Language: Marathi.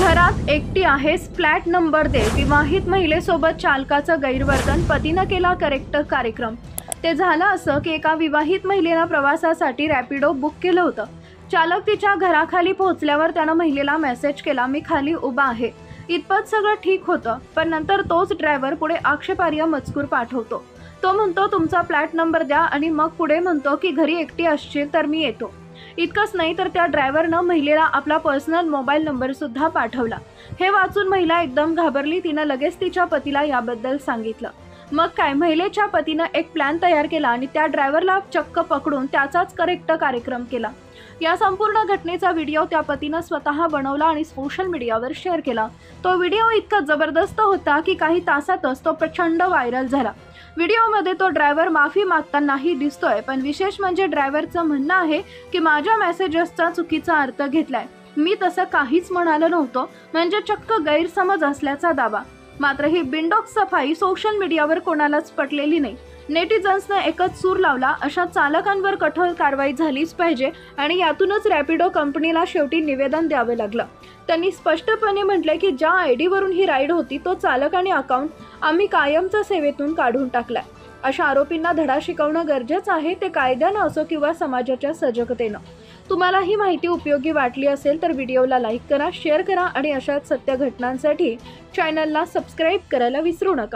घरात एकटी आहेस, फ्लॅट नंबर दे. विवाहित महिलेसोबत चालकाचं गैरवर्तन, पतीनं केला करेक्ट कार्यक्रम. ते झालं असं की एका विवाहित महिलेनं प्रवासासाठी रॅपिडो बुक केलं होतं. चालक तिच्या घराखाली पोहोचल्यावर त्यानं महिलेला मेसेज केला, मी खाली उभा आहे. इतपत सगळं ठीक होतं, पण नंतर तोच ड्रायव्हर पुढे आक्षेपार्ह मजकूर पाठवतो. तो म्हणतो तुमचा फ्लॅट नंबर द्या आणि मग पुढे म्हणतो की घरी एकटी असशील तर मी येतो. इतकंच नाही तर त्या ड्रायव्हरनं महिलेला आपला पर्सनल मोबाईल नंबर सुद्धा पाठवला. हे वाचून महिला एकदम घाबरली. तिनं लगेच तिच्या पतीला याबद्दल सांगितलं. मग काय, महिलेच्या पतीनं एक प्लॅन तयार केला आणि त्या ड्रायव्हरला चक्क पकडून त्याचाच करेक्ट कार्यक्रम केला. या संपूर्ण घटनेचा व्हिडिओ त्या पतीनं स्वतः बनवला आणि सोशल मीडियावर शेअर केला. तो व्हिडिओ इतका जबरदस्त होता की काही तासातच तो प्रचंड व्हायरल झाला. व्हिडिओमध्ये तो ड्रायव्हर माफी मागतानाही दिसतोय, पण विशेष म्हणजे ड्रायव्हरचं म्हणणं आहे की माझ्या मेसेजेसचा चुकीचा अर्थ घेतलाय. मी तसं काहीच म्हणालो नव्हतो, म्हणजे चक्क गैरसमज असल्याचा दावा. मात्र ही बिनडोक सफाई सोशल मीडियावर कोणालाच पटलेली नाही. नेटिझन्सने एकच सूर लावला, अशा चालकांवर कठोर कारवाई झालीच पाहिजे आणि यातूनच रॅपिडो कंपनीला शेवटी निवेदन द्यावे लागलं. त्यांनी स्पष्टपणे म्हटले की ज्या आयडीवरून ही राईड होती तो चालक आणि अकाउंट आम्ही कायमचा सेवेतून काढून टाकलाय. अशा आरोपींना धडा शिकवणं गरजेचं आहे, ते कायद्यानं असो किंवा समाजाच्या सजगतेनं. तुम्हाला ही माहिती उपयोगी वाटली असेल तर व्हिडिओला लाईक करा, शेअर करा आणि अशाच सत्य घटनांसाठी चॅनलला सबस्क्राईब करायला विसरू नका.